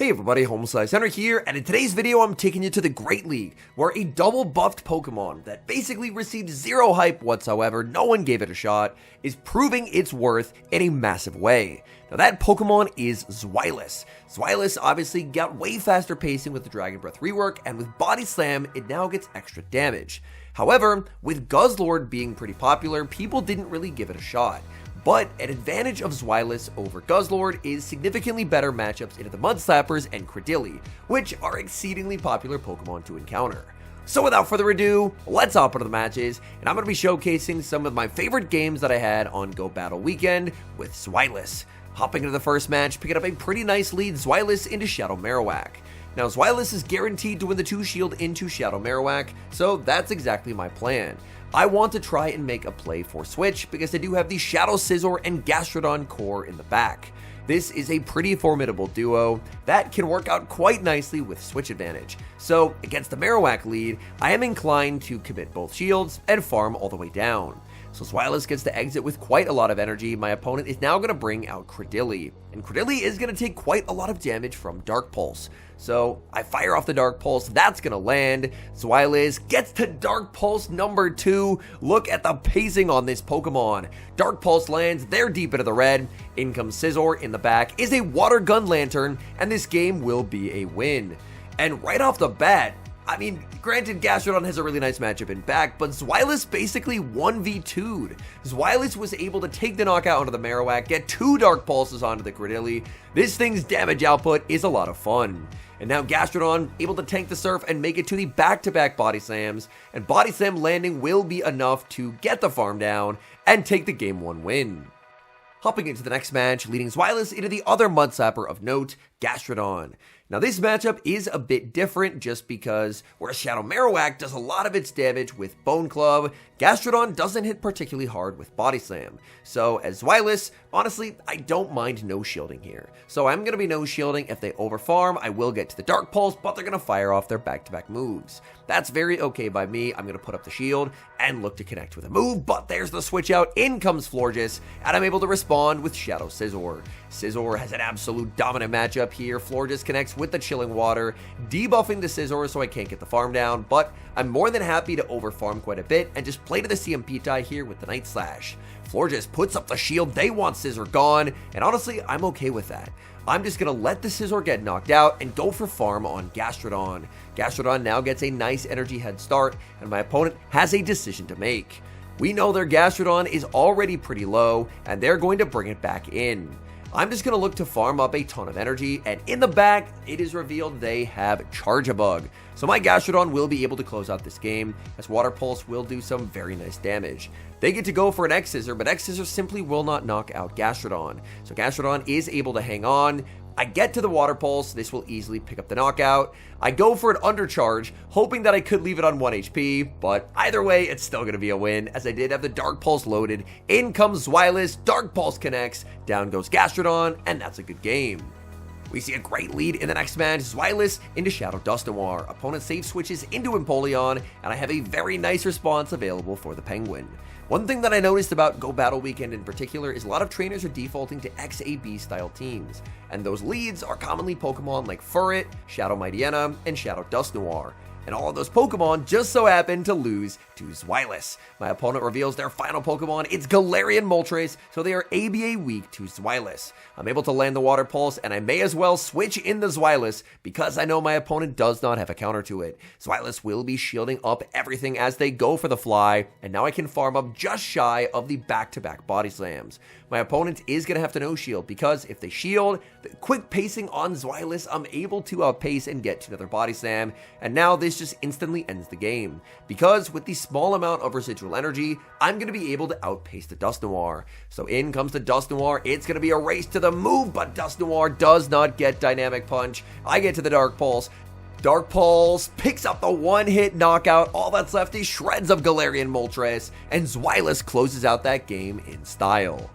Hey everybody, HomeSliceHenry here, and in today's video I'm taking you to the Great League, where a double buffed Pokemon that basically received zero hype whatsoever, no one gave it a shot, is proving its worth in a massive way. Now that Pokemon is Zweilous. Zweilous obviously got way faster pacing with the Dragon Breath rework, and with Body Slam it now gets extra damage. However, with Guzzlord being pretty popular, people didn't really give it a shot. But an advantage of Zweilous over Guzzlord is significantly better matchups into the Mud Slappers and Credilli, which are exceedingly popular Pokemon to encounter. So without further ado, let's hop into the matches, and I'm going to be showcasing some of my favorite games that I had on Go Battle Weekend with Zweilous. Hopping into the first match, picking up a pretty nice lead, Zweilous into Shadow Marowak. Now Zweilous is guaranteed to win the 2-shield into Shadow Marowak, so that's exactly my plan. I want to try and make a play for Switch because I do have the Shadow Scizor and Gastrodon core in the back. This is a pretty formidable duo that can work out quite nicely with Switch advantage. So against the Marowak lead, I am inclined to commit both shields and farm all the way down. So Zweilous gets to exit with quite a lot of energy. My opponent is now going to bring out Credilli, and Credilli is going to take quite a lot of damage from Dark Pulse. So I fire off the Dark Pulse, that's going to land. Zweilous gets to Dark Pulse number 2. Look at the pacing on this Pokemon. Dark Pulse lands, they're deep into the red. In comes Scizor, in the back is a Water Gun Lantern, and this game will be a win. And right off the bat, I mean, granted, Gastrodon has a really nice matchup in back, but Zweilous basically 1v2'd. Zweilous was able to take the knockout onto the Marowak, get 2 Dark Pulses onto the Credilli. This thing's damage output is a lot of fun. And now Gastrodon able to tank the Surf and make it to the back-to-back Body Slams, and Body Slam landing will be enough to get the farm down and take the Game 1 win. Hopping into the next match, leading Zweilous into the other Mud Slapper of note, Gastrodon. Now this matchup is a bit different just because whereas Shadow Marowak does a lot of its damage with Bone Club, Gastrodon doesn't hit particularly hard with Body Slam. So as Zweilous, honestly, I don't mind no shielding here. So I'm going to be no shielding. If they overfarm, I will get to the Dark Pulse, but they're going to fire off their back-to-back moves. That's very okay by me. I'm going to put up the shield and look to connect with a move, but there's the switch out. In comes Florges, and I'm able to respond with Shadow Scizor. Scizor has an absolute dominant matchup here. Florges connects with the Chilling Water, debuffing the Scizor so I can't get the farm down, but I'm more than happy to overfarm quite a bit and just play to the CMP tie here with the Night Slash. Florges puts up the shield, they want Scizor gone, and honestly, I'm okay with that. I'm just going to let the Scizor get knocked out and go for farm on Gastrodon. Gastrodon now gets a nice energy head start, and my opponent has a decision to make. We know their Gastrodon is already pretty low, and they're going to bring it back in. I'm just going to look to farm up a ton of energy, and in the back, it is revealed they have Charge-a-Bug. So my Gastrodon will be able to close out this game, as Water Pulse will do some very nice damage. They get to go for an X-Scissor, but X-Scissor simply will not knock out Gastrodon. So Gastrodon is able to hang on. I get to the Water Pulse, this will easily pick up the knockout. I go for an Undercharge, hoping that I could leave it on 1 HP, but either way, it's still going to be a win, as I did have the Dark Pulse loaded. In comes Zweilous, Dark Pulse connects, down goes Gastrodon, and that's a good game. We see a great lead in the next match, Zweilous into Shadow Dusknoir. Opponent save switches into Empoleon, and I have a very nice response available for the Penguin. One thing that I noticed about Go Battle Weekend in particular is a lot of trainers are defaulting to XAB style teams, and those leads are commonly Pokemon like Furret, Shadow Mightyena, and Shadow Dusknoir. And all of those Pokemon just so happen to lose to Zweilous. My opponent reveals their final Pokemon, it's Galarian Moltres, so they are ABA weak to Zweilous. I'm able to land the Water Pulse, and I may as well switch in the Zweilous because I know my opponent does not have a counter to it. Zweilous will be shielding up everything as they go for the fly, and now I can farm up just shy of the back-to-back Body Slams. My opponent is going to have to no-shield because if they shield, the quick pacing on Zweilous, I'm able to outpace and get to another Body Slam, and now this just instantly ends the game. Because with the small amount of residual energy, I'm going to be able to outpace the Dusknoir. So in comes the Dusknoir, it's going to be a race to the move, but Dusknoir does not get Dynamic Punch. I get to the Dark Pulse. Dark Pulse picks up the one-hit knockout. All that's left is shreds of Galarian Moltres, and Zweilous closes out that game in style.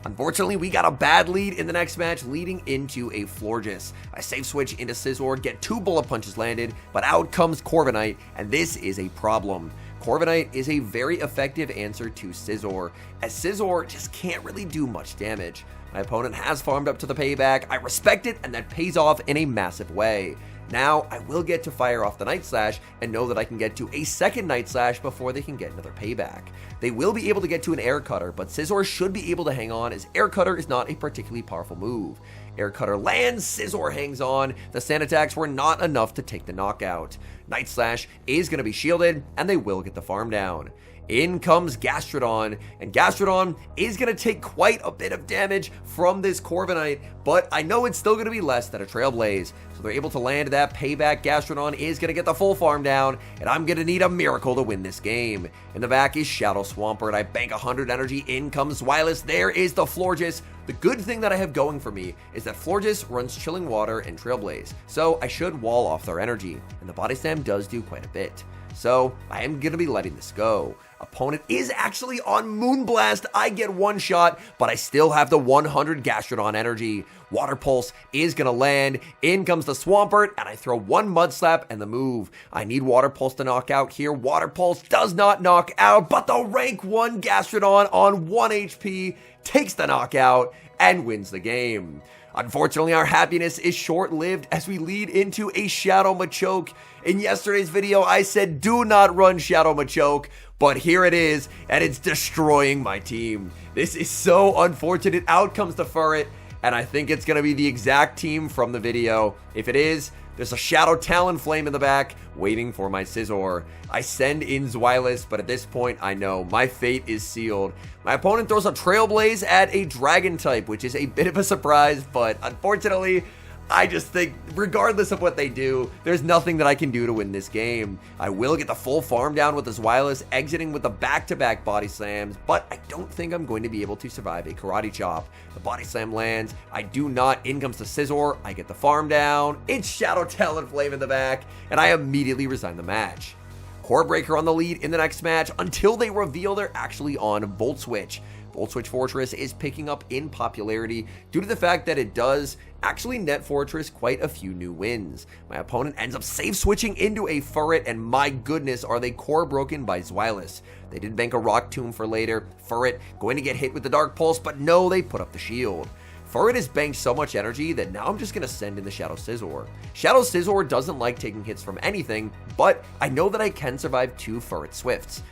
Unfortunately, we got a bad lead in the next match, leading into a Florges. I save switch into Scizor, get 2 Bullet Punches landed, but out comes Corviknight, and this is a problem. Corviknight is a very effective answer to Scizor, as Scizor just can't really do much damage. My opponent has farmed up to the payback. I respect it, and that pays off in a massive way. Now, I will get to fire off the Night Slash and know that I can get to a second Night Slash before they can get another payback. They will be able to get to an Air Cutter, but Scizor should be able to hang on, as Air Cutter is not a particularly powerful move. Air Cutter lands, Scizor hangs on. The sand attacks were not enough to take the knockout. Night Slash is going to be shielded, and they will get the farm down. In comes Gastrodon, and Gastrodon is going to take quite a bit of damage from this Corviknight, but I know it's still going to be less than a Trailblaze, so they're able to land that payback. Gastrodon is going to get the full farm down, and I'm going to need a miracle to win this game. In the back is Shadow Swampert. I bank 100 energy. In comes Zweilous. There is the Florges. The good thing that I have going for me is that Florges runs Chilling Water and Trailblaze, so I should wall off their energy, and the Body Slam does do quite a bit. So I am going to be letting this go. Opponent is actually on Moonblast. I get one shot, but I still have the 100 Gastrodon energy. Water Pulse is going to land. In comes the Swampert, and I throw one Mud Slap and the move. I need Water Pulse to knock out here. Water Pulse does not knock out, but the rank 1 Gastrodon on 1 HP takes the knockout and wins the game. Unfortunately, our happiness is short-lived as we lead into a Shadow Machoke. In yesterday's video, I said do not run Shadow Machoke, but here it is, and it's destroying my team. This is so unfortunate. Out comes the Furret, and I think it's going to be the exact team from the video. If it is, there's a Shadow Talonflame in the back waiting for my Scizor. I send in Zweilous, but at this point, I know my fate is sealed. My opponent throws a Trailblaze at a Dragon type, which is a bit of a surprise, but unfortunately, I just think, regardless of what they do, there's nothing that I can do to win this game. I will get the full farm down with the Zweilous, exiting with the back-to-back Body Slams, but I don't think I'm going to be able to survive a Karate Chop. The Body Slam lands. I do not. In comes the Scizor. I get the farm down. It's Shadow Talonflame in the back, and I immediately resign the match. Core Breaker on the lead in the next match until they reveal they're actually on Volt Switch. Volt Switch Fortress is picking up in popularity due to the fact that it does actually net Fortress quite a few new wins. My opponent ends up safe switching into a Furret, and my goodness, are they core broken by Zweilous. They did bank a Rock Tomb for later. Furret going to get hit with the Dark Pulse, but no, they put up the shield. Furret has banked so much energy that now I'm just going to send in the Shadow Scizor. Shadow Scizor doesn't like taking hits from anything, but I know that I can survive 2 Furret Swifts.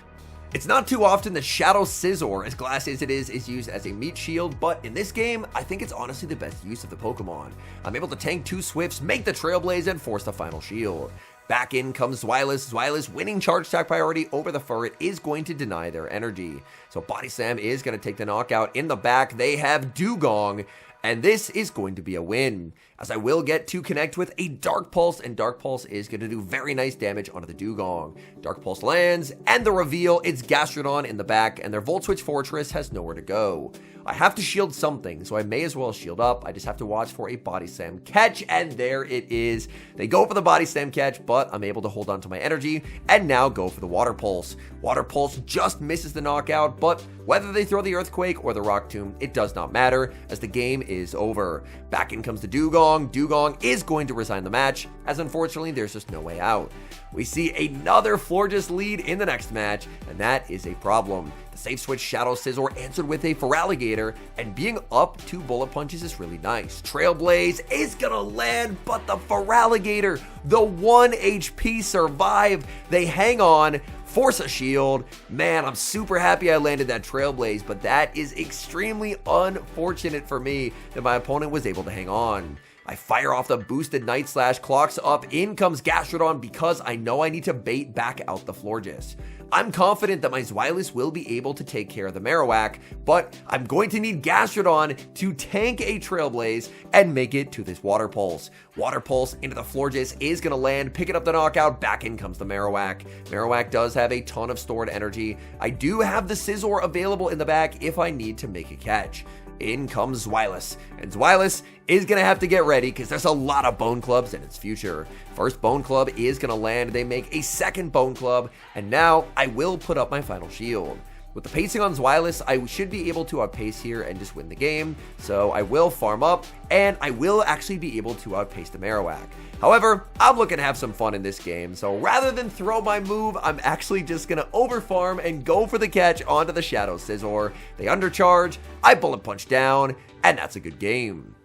It's not too often that Shadow Scizor, as glassy as it is used as a meat shield, but in this game, I think it's honestly the best use of the Pokemon. I'm able to tank 2 Swifts, make the Trailblaze, and force the final shield. Back in comes Zweilous. Zweilous winning charge attack priority over the Furret is going to deny their energy. So Body Slam is going to take the knockout. In the back, they have Dugong, and this is going to be a win, as I will get to connect with a Dark Pulse, and Dark Pulse is going to do very nice damage onto the Dugong. Dark Pulse lands, and the reveal, it's Gastrodon in the back, and their Volt Switch Fortress has nowhere to go. I have to shield something, so I may as well shield up. I just have to watch for a Body Slam catch, and there it is. They go for the Body Slam catch, but I'm able to hold on to my energy, and now go for the Water Pulse. Water Pulse just misses the knockout, but whether they throw the Earthquake or the Rock Tomb, it does not matter, as the game is over. Back in comes the Dugong. Dugong is going to resign the match, as unfortunately there's just no way out. We see another Florges lead in the next match, and that is a problem. The safe switch Shadow Scizor answered with a Feraligatr, and being up 2 bullet punches is really nice. Trailblaze is gonna land, but the Feraligatr, the 1 HP survive. They hang on, force a shield. Man, I'm super happy I landed that Trailblaze, but that is extremely unfortunate for me that my opponent was able to hang on. I fire off the boosted Night Slash, clocks up, in comes Gastrodon because I know I need to bait back out the Florges. I'm confident that my Zweilous will be able to take care of the Marowak, but I'm going to need Gastrodon to tank a Trailblaze and make it to this Water Pulse. Water Pulse into the Florges is going to land, picking up the knockout, back in comes the Marowak. Marowak does have a ton of stored energy. I do have the Scizor available in the back if I need to make a catch. In comes Zweilous, and Zweilous is going to have to get ready because there's a lot of Bone Clubs in its future. First Bone Club is going to land, they make a second Bone Club, and now I will put up my final shield. With the pacing on Zweilous, I should be able to outpace here and just win the game, so I will farm up, and I will actually be able to outpace the Marowak. However, I'm looking to have some fun in this game, so rather than throw my move, I'm actually just going to overfarm and go for the catch onto the Shadow Scizor. They undercharge, I bullet punch down, and that's a good game.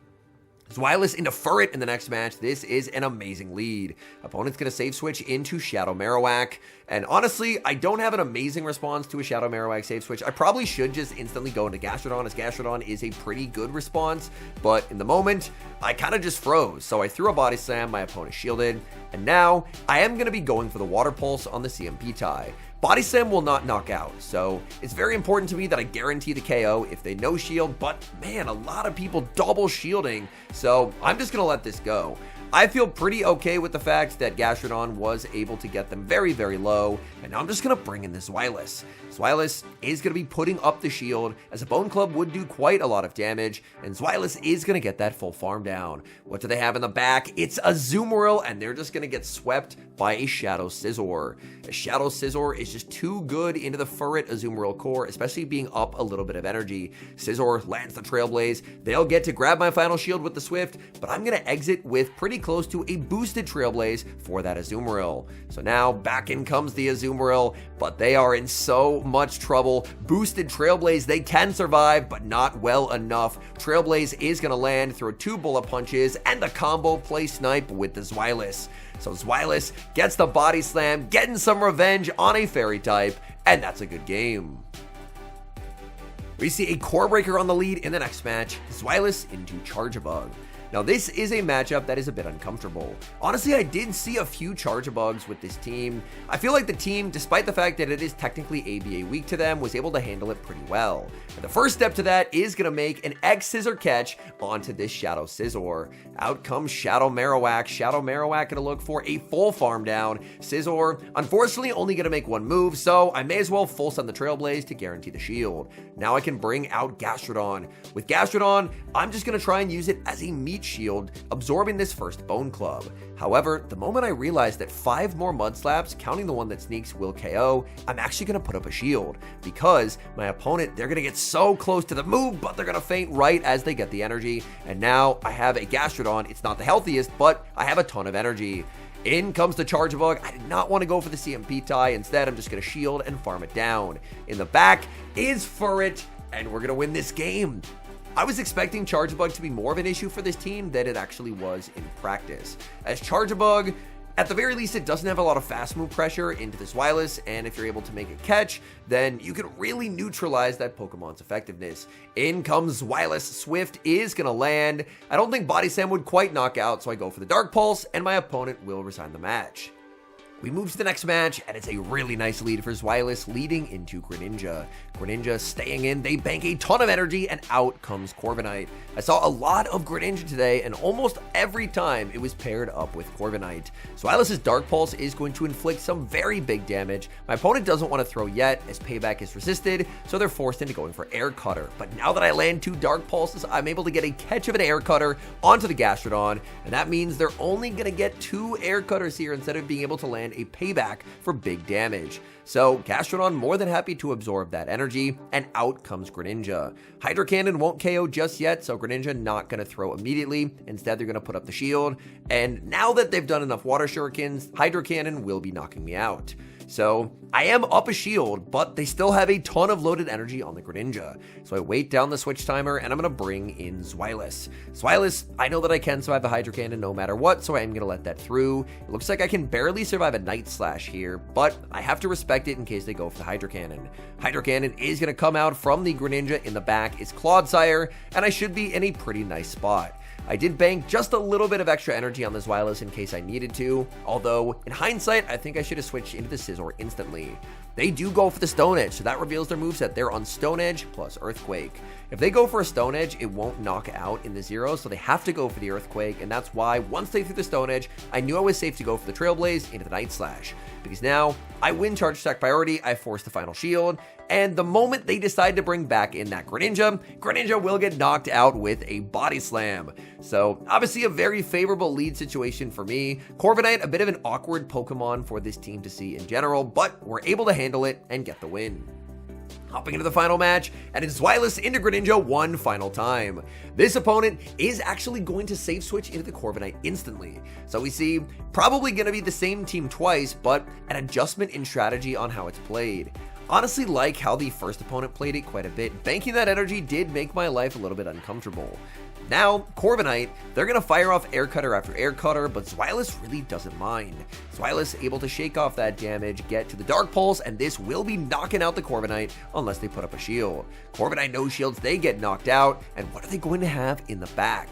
Zweilous into Furret in the next match. This is an amazing lead. Opponent's going to save switch into Shadow Marowak. And honestly, I don't have an amazing response to a Shadow Marowak save switch. I probably should just instantly go into Gastrodon, as Gastrodon is a pretty good response. But in the moment, I kind of just froze. So I threw a Body Slam, my opponent shielded. And now, I am going to be going for the Water Pulse on the CMP tie. Body Slam will not knock out, so it's very important to me that I guarantee the KO if they no shield, but man, a lot of people double shielding, so I'm just going to let this go. I feel pretty okay with the fact that Gastrodon was able to get them very, very low, and now I'm just going to bring in the Zweilous. Zweilous is going to be putting up the shield, as a Bone Club would do quite a lot of damage, and Zweilous is going to get that full farm down. What do they have in the back? It's a Azumarill, and they're just going to get swept by a Shadow Scizor. A Shadow Scizor is just too good into the Furret Azumarill core, especially being up a little bit of energy. Scizor lands the Trailblaze. They'll get to grab my final shield with the Swift, but I'm going to exit with pretty close to a boosted Trailblaze for that Azumarill. So now back in comes the Azumarill, but they are in so much trouble. Boosted Trailblaze, they can survive, but not well enough. Trailblaze is going to land, throw 2 bullet punches, and the combo play snipe with the Zweilous. So Zweilous gets the Body Slam, getting some revenge on a Fairy type, and that's a good game. We see a Core Breaker on the lead in the next match, Zweilous into Charjabug. Now this is a matchup that is a bit uncomfortable. Honestly, I did see a few Charjabugs with this team. I feel like the team, despite the fact that it is technically ABA weak to them, was able to handle it pretty well. And the first step to that is going to make an X Scissor catch onto this Shadow Scizor. Out comes Shadow Marowak. Shadow Marowak going to look for a full farm down. Scizor, unfortunately, only going to make one move, so I may as well full send the Trailblaze to guarantee the shield. Now I can bring out Gastrodon. With Gastrodon, I'm just going to try and use it as a meat shield, absorbing this first Bone Club. However, the moment I realize that 5 more Mud Slaps, counting the one that sneaks, will KO, I'm actually going to put up a shield, because my opponent, they're going to get so close to the move, but they're going to faint right as they get the energy, and now I have a Gastrodon. It's not the healthiest, but I have a ton of energy. In comes the Charjabug. I did not want to go for the CMP tie. Instead, I'm just going to shield and farm it down. In the back is Furret, and we're going to win this game. I was expecting Charjabug to be more of an issue for this team than it actually was in practice. As Charjabug, at the very least, it doesn't have a lot of fast move pressure into this Zweilous, and if you're able to make a catch, then you can really neutralize that Pokemon's effectiveness. In comes Zweilous. Swift is going to land. I don't think Body Slam would quite knock out, so I go for the Dark Pulse, and my opponent will resign the match. We move to the next match, and it's a really nice lead for Zweilous, leading into Greninja. Greninja staying in, they bank a ton of energy, and out comes Corviknight. I saw a lot of Greninja today, and almost every time it was paired up with Corviknight. Zweilous' Dark Pulse is going to inflict some very big damage. My opponent doesn't want to throw yet, as Payback is resisted, so they're forced into going for Air Cutter. But now that I land 2 Dark Pulses, I'm able to get a catch of an Air Cutter onto the Gastrodon, and that means they're only going to get 2 Air Cutters here instead of being able to land a Payback for big damage. So Gastrodon more than happy to absorb that energy, and out comes Greninja. Hydro Cannon won't KO just yet, so Greninja not going to throw immediately. Instead, they're going to put up the shield, and now that they've done enough Water Shurikens, Hydro Cannon will be knocking me out. So I am up a shield, but they still have a ton of loaded energy on the Greninja. So I wait down the switch timer, and I'm going to bring in Zweilous. Zweilous, I know that I can survive the Hydro Cannon no matter what, so I am going to let that through. It looks like I can barely survive a Night Slash here, but I have to respect it in case they go for the Hydro Cannon. Hydro Cannon is going to come out from the Greninja. In the back is Clodsire, and I should be in a pretty nice spot. I did bank just a little bit of extra energy on the Zweilous in case I needed to, although in hindsight, I think I should have switched into the Scizor instantly. They do go for the Stone Edge, so that reveals their moveset. They're on Stone Edge plus Earthquake. If they go for a Stone Edge, it won't knock out in the zero, so they have to go for the Earthquake, and that's why once they threw the Stone Edge, I knew I was safe to go for the Trailblaze into the Night Slash. Because now, I win Charge Attack priority, I force the final shield, and the moment they decide to bring back in that Greninja, Greninja will get knocked out with a Body Slam. So, obviously a very favorable lead situation for me. Corviknight, a bit of an awkward Pokemon for this team to see in general, but we're able to handle it and get the win. Hopping into the final match, and it's Zweilous into Greninja one final time. This opponent is actually going to save switch into the Corviknight instantly. So we see probably going to be the same team twice, but an adjustment in strategy on how it's played. Honestly, like how the first opponent played it quite a bit, banking that energy did make my life a little bit uncomfortable. Now, Corviknight, they're going to fire off Air Cutter after Air Cutter, but Zweilous really doesn't mind. Zweilous able to shake off that damage, get to the Dark Pulse, and this will be knocking out the Corviknight unless they put up a shield. Corviknight no shields, they get knocked out, and what are they going to have in the back?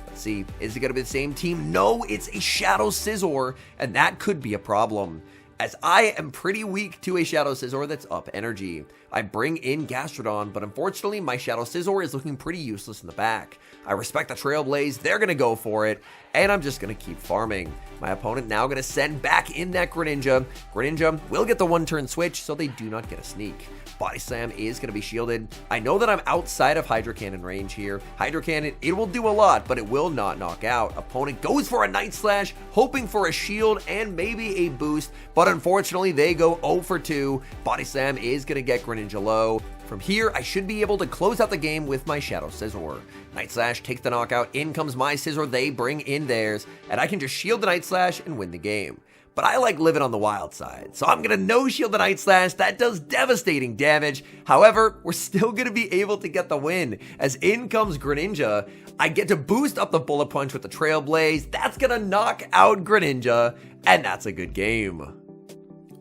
Let's see, is it going to be the same team? No, it's a Shadow Scizor, and that could be a problem, as I am pretty weak to a Shadow Scizor that's up energy. I bring in Gastrodon, but unfortunately my Shadow Scizor is looking pretty useless in the back. I respect the Trailblaze, they're going to go for it, and I'm just going to keep farming. My opponent now going to send back in that Greninja. Greninja will get the one-turn switch, so they do not get a sneak. Body Slam is going to be shielded. I know that I'm outside of Hydro Cannon range here. Hydro Cannon, it will do a lot, but it will not knock out. Opponent goes for a Night Slash, hoping for a shield and maybe a boost, but unfortunately they go 0 for 2. Body Slam is going to get Greninja low. From here, I should be able to close out the game with my Shadow Scizor. Night Slash takes the knockout, in comes my Scizor, they bring in theirs, and I can just shield the Night Slash and win the game. But I like living on the wild side, so I'm going to no-shield the Night Slash. That does devastating damage. However, we're still going to be able to get the win, as in comes Greninja. I get to boost up the Bullet Punch with the Trailblaze. That's going to knock out Greninja, and that's a good game.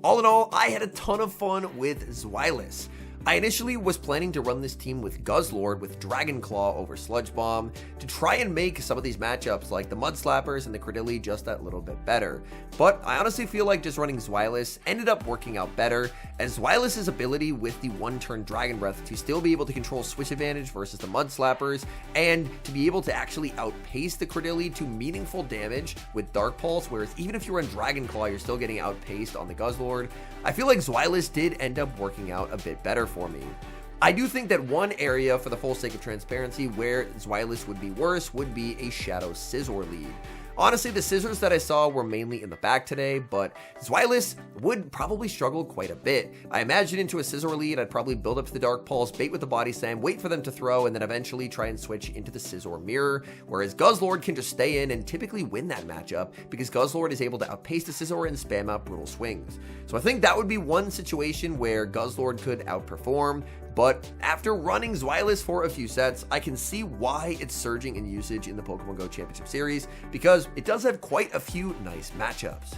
All in all, I had a ton of fun with Zweilous. I initially was planning to run this team with Guzzlord with Dragon Claw over Sludge Bomb to try and make some of these matchups like the Mud Slappers and the Credilli just that little bit better. But I honestly feel like just running Zweilous ended up working out better, as Zweilous' ability with the one-turn Dragon Breath to still be able to control switch advantage versus the Mud Slappers, and to be able to actually outpace the Credilli to meaningful damage with Dark Pulse, whereas even if you run Dragon Claw, you're still getting outpaced on the Guzzlord. I feel like Zweilous did end up working out a bit better for me. I do think that one area, for the full sake of transparency, where Zweilous would be worse would be a Shadow Scizor lead. Honestly, the Scizors that I saw were mainly in the back today, but Zweilous would probably struggle quite a bit. I imagine into a Scizor lead, I'd probably build up to the Dark Pulse, bait with the Body Slam, wait for them to throw, and then eventually try and switch into the Scizor Mirror, whereas Guzzlord can just stay in and typically win that matchup, because Guzzlord is able to outpace the Scizor and spam out brutal swings. So I think that would be one situation where Guzzlord could outperform, but after running Zweilous for a few sets, I can see why it's surging in usage in the Pokemon Go Championship Series, because it does have quite a few nice matchups.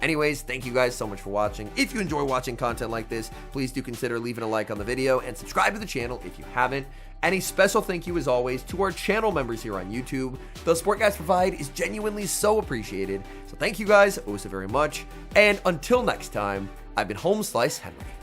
Anyways, thank you guys so much for watching. If you enjoy watching content like this, please do consider leaving a like on the video and subscribe to the channel if you haven't. And a special thank you as always to our channel members here on YouTube. The support guys provide is genuinely so appreciated. So thank you guys oh so very much. And until next time, I've been HomeSliceHenry.